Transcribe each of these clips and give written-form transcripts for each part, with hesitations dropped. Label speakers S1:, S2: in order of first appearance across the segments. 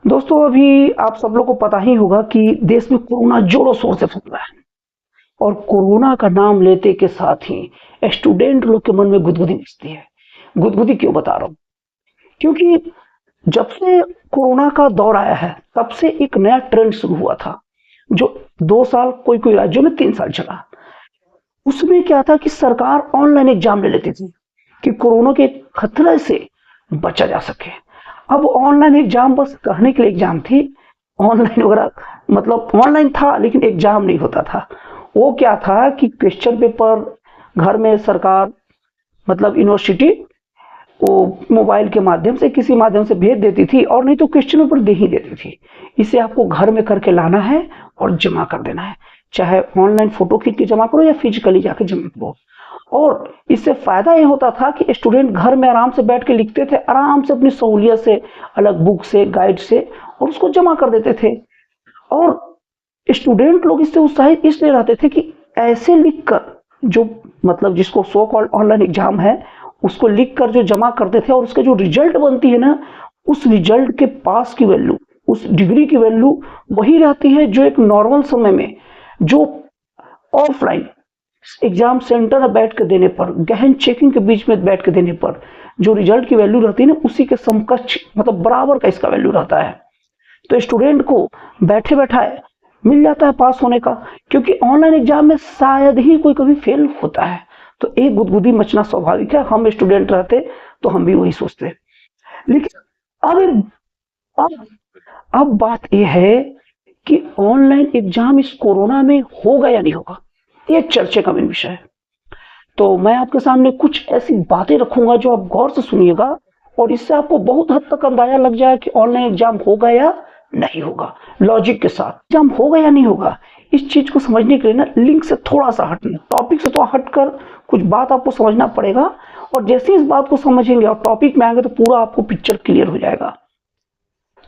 S1: दोस्तों, अभी आप सब लोग को पता ही होगा कि देश में कोरोना जोरों शोर से फैल रहा है। और कोरोना का नाम लेते के साथ ही स्टूडेंट लोग के मन में गुदगुदी मचती है। गुदगुदी क्यों बता रहा हूँ? क्योंकि जब से कोरोना का दौर आया है तब से एक नया ट्रेंड शुरू हुआ था, जो 2 साल, कोई कोई राज्यों में 3 साल चला। उसमें क्या था कि सरकार ऑनलाइन एग्जाम ले लेती थी कि कोरोना के खतरे से बचा जा सके। अब ऑनलाइन एग्जाम बस कहने के लिए एग्जाम थी, ऑनलाइन वगैरह मतलब ऑनलाइन था लेकिन एग्जाम नहीं होता था। वो क्या था कि क्वेश्चन पेपर घर में सरकार मतलब यूनिवर्सिटी वो मोबाइल के माध्यम से किसी माध्यम से भेज देती थी, और नहीं तो क्वेश्चन पेपर दे ही देती थी। इसे आपको घर में करके लाना है और जमा कर देना है, चाहे ऑनलाइन फोटो खींच के जमा करो या फिजिकली जाके जमा करो। और इससे फायदा ये होता था कि स्टूडेंट घर में आराम से बैठ के लिखते थे, आराम से अपनी सहूलियत से, अलग बुक से, गाइड से, और उसको जमा कर देते थे। और स्टूडेंट लोग इससे उत्साहित इसलिए रहते थे कि ऐसे लिखकर जो मतलब जिसको सो कॉल्ड ऑनलाइन एग्जाम है उसको लिखकर जो जमा करते थे, और उसका जो रिजल्ट बनती है ना, उस रिजल्ट के पास की वैल्यू, उस डिग्री की वैल्यू वही रहती है जो एक नॉर्मल समय में जो ऑफलाइन एग्जाम सेंटर में बैठ के देने पर, गहन चेकिंग के बीच में बैठ के देने पर जो रिजल्ट की वैल्यू रहती है ना, उसी के समकक्ष मतलब बराबर का इसका वैल्यू रहता है। तो स्टूडेंट को बैठे बैठाए मिल जाता है पास होने का, क्योंकि ऑनलाइन एग्जाम में शायद ही कोई कभी फेल होता है। तो एक गुदगुदी मचना स्वाभाविक है। हम स्टूडेंट रहते तो हम भी वही सोचते। लेकिन अब अब अब बात यह है कि ऑनलाइन एग्जाम इस कोरोना में होगा या नहीं होगा, ये चर्चे का मेन विषय है। तो मैं आपके सामने कुछ ऐसी बातें रखूंगा जो आप गौर से सुनिएगा, और इससे आपको बहुत हद तक अंदाजा लग जाए कि ऑनलाइन एग्जाम होगा या नहीं होगा। लॉजिक के साथ एग्जाम होगा या नहीं होगा, इस चीज को समझने के लिए ना लिंक से थोड़ा सा हटना, टॉपिक से थोड़ा हटकर कुछ बात आपको समझना पड़ेगा। और जैसे इस बात को समझेंगे और टॉपिक में आएंगे तो पूरा आपको पिक्चर क्लियर हो जाएगा।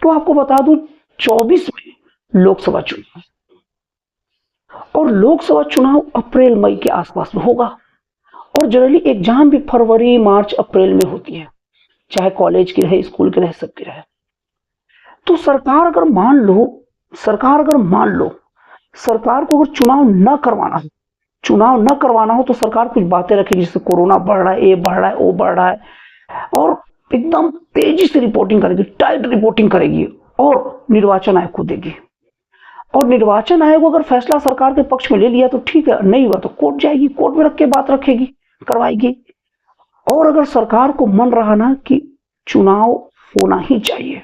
S1: तो आपको बता दूं, 24 में लोकसभा चुनाव, और लोकसभा चुनाव अप्रैल मई के आसपास में होगा। और जनरली एग्जाम भी फरवरी मार्च अप्रैल में होती है, चाहे कॉलेज की रहे, स्कूल की रहे, सबकी रहे। तो सरकार अगर मान लो सरकार को अगर चुनाव न करवाना हो तो सरकार कुछ बातें रखेगी, जैसे कोरोना बढ़ रहा है, ये बढ़ रहा है, वो बढ़ रहा है, और एकदम तेजी से रिपोर्टिंग करेगी, टाइट रिपोर्टिंग करेगी, और निर्वाचन आयोग को देगी। और निर्वाचन आयोग अगर फैसला सरकार के पक्ष में ले लिया तो ठीक है, नहीं हुआ तो कोर्ट जाएगी, कोर्ट में रख के बात रखेगी, करवाएगी। और अगर सरकार को मन रहा ना कि चुनाव होना ही चाहिए,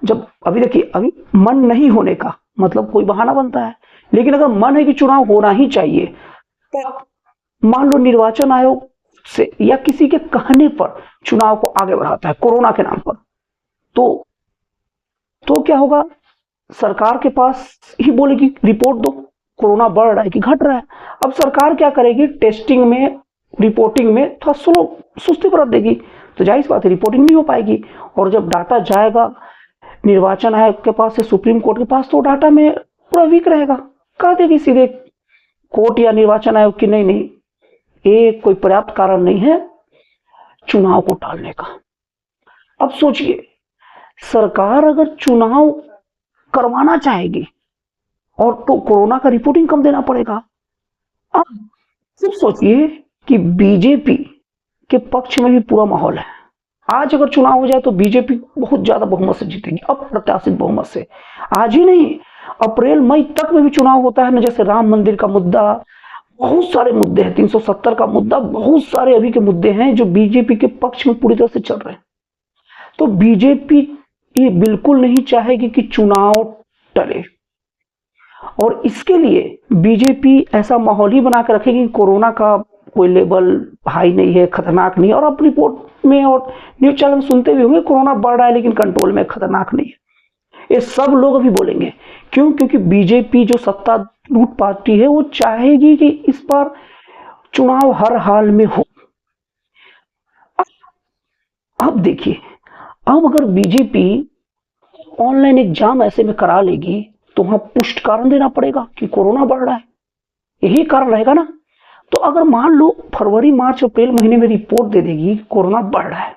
S1: जब अभी देखिए, अभी मन नहीं होने का मतलब कोई बहाना बनता है, लेकिन अगर मन है कि चुनाव होना ही चाहिए, तो मान लो निर्वाचन आयोग से या किसी के कहने पर चुनाव को आगे बढ़ाता है कोरोना के नाम पर, तो क्या होगा? सरकार के पास ही बोलेगी रिपोर्ट दो, कोरोना बढ़ रहा है कि घट रहा है। अब सरकार क्या करेगी? टेस्टिंग में, रिपोर्टिंग में थोड़ा स्लो, सुस्ती बरत देगी, तो जाहिर सी बात है रिपोर्टिंग नहीं हो पाएगी। और जब डाटा जाएगा निर्वाचन आयोग के पास से सुप्रीम कोर्ट के पास, तो डाटा में पूरा वीक रहेगा, कह देगी सीधे कोर्ट या निर्वाचन आयोग की नहीं नहीं, ये कोई पर्याप्त कारण नहीं है चुनाव को टालने का। अब सोचिए, सरकार अगर चुनाव करवाना चाहेगी और तो कोरोना का रिपोर्टिंग कम देना पड़ेगा। अब सिर्फ सोचिए कि बीजेपी के पक्ष में भी पूरा माहौल है। आज अगर चुनाव हो जाए तो बीजेपी बहुत ज्यादा बहुमत से जीतेगी, अप्रत्याशित बहुमत से। आज ही नहीं, अप्रैल मई तक में भी चुनाव होता है ना, जैसे राम मंदिर का मुद्दा, बहुत सारे मुद्दे हैं, 370 का मुद्दा, बहुत सारे अभी के मुद्दे हैं जो बीजेपी के पक्ष में पूरी तरह से चल रहे हैं। तो बीजेपी ये बिल्कुल नहीं चाहेगी कि चुनाव टले, और इसके लिए बीजेपी ऐसा माहौल ही बना कर रखेगी कि कोरोना का कोई लेवल हाई नहीं है, खतरनाक नहीं है। और आप रिपोर्ट में और न्यूज चैनल में सुनते भी होंगे, कोरोना बढ़ रहा है लेकिन कंट्रोल में, खतरनाक नहीं है। ये सब लोग अभी बोलेंगे। क्यों? क्योंकि बीजेपी जो सत्तारूढ़ पार्टी है वो चाहेगी कि इस बार चुनाव हर हाल में हो। अब देखिए, अब अगर बीजेपी ऑनलाइन एग्जाम ऐसे में करा लेगी तो वहां पुष्ट कारण देना पड़ेगा कि कोरोना बढ़ रहा है, यही कारण रहेगा ना। तो अगर मान लो फरवरी मार्च अप्रैल महीने में रिपोर्ट दे देगी कोरोना बढ़ रहा है,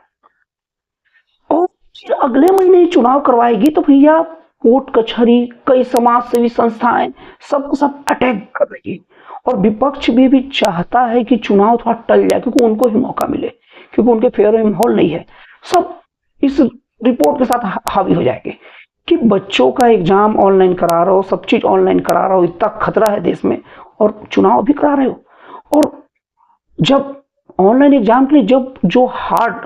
S1: और फिर अगले महीने ही चुनाव करवाएगी तो भैया कोर्ट कचहरी, कई समाज सेवी संस्थाएं सबको सब अटैक कर देगी। और विपक्ष भी चाहता है कि चुनाव थोड़ा टल जाए क्योंकि उनको ही मौका मिले, क्योंकि उनके फेवर में माहौल नहीं है। सब इस रिपोर्ट के साथ हावी हो जाएंगे कि बच्चों का एग्जाम ऑनलाइन करा रहे हो, सब चीज ऑनलाइन करा रहे हो, इतना खतरा है देश में और चुनाव भी करा रहे हो। और जब ऑनलाइन एग्जाम के लिए जब जो हार्ड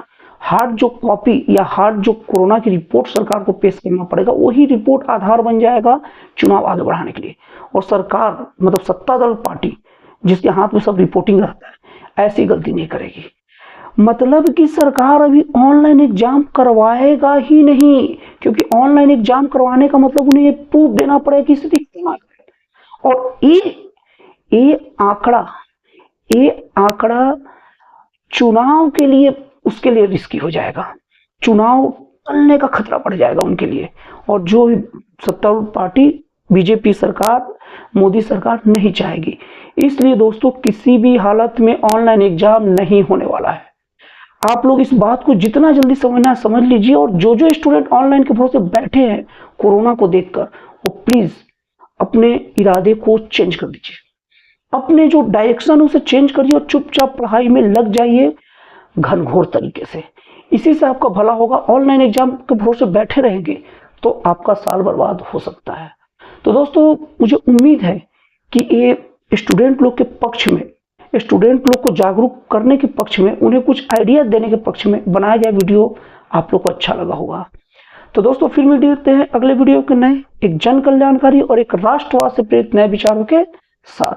S1: जो कॉपी या हार्ड जो कोरोना की रिपोर्ट सरकार को पेश करना पड़ेगा, वही रिपोर्ट आधार बन जाएगा चुनाव आगे बढ़ाने के लिए। और सरकार मतलब सत्ता दल पार्टी जिसके हाथ में सब रिपोर्टिंग रहता है, ऐसी गलती नहीं करेगी। मतलब कि सरकार अभी ऑनलाइन एग्जाम करवाएगा ही नहीं, क्योंकि ऑनलाइन एग्जाम करवाने का मतलब उन्हें ये प्रूफ देना पड़ेगा कि स्थिति कितना है। और ये आंकड़ा चुनाव के लिए उसके लिए रिस्की हो जाएगा, चुनाव टलने का खतरा बढ़ जाएगा उनके लिए। और जो सत्तारूढ़ पार्टी बीजेपी सरकार, मोदी सरकार नहीं चाहेगी। इसलिए दोस्तों किसी भी हालत में ऑनलाइन एग्जाम नहीं होने वाला है। आप लोग इस बात को जितना जल्दी समझना समझ लीजिए। और जो स्टूडेंट ऑनलाइन के भरोसे बैठे हैं कोरोना को देखकर, वो प्लीज अपने इरादे को चेंज कर दीजिए, अपने जो डायरेक्शन उसे चेंज करिए और चुपचाप पढ़ाई में लग जाइए घनघोर तरीके से। इसी से आपका भला होगा। ऑनलाइन एग्जाम के भरोसे बैठे रहेंगे तो आपका साल बर्बाद हो सकता है। तो दोस्तों मुझे उम्मीद है कि ये स्टूडेंट लोग के पक्ष में, स्टूडेंट लोग को जागरूक करने के पक्ष में, उन्हें कुछ आइडिया देने के पक्ष में बनाया गया वीडियो आप लोग को अच्छा लगा होगा। तो दोस्तों फिर मिलते हैं अगले वीडियो के नए एक जन कल्याणकारी और एक राष्ट्रवाद से प्रेरित नए विचारों के साथ।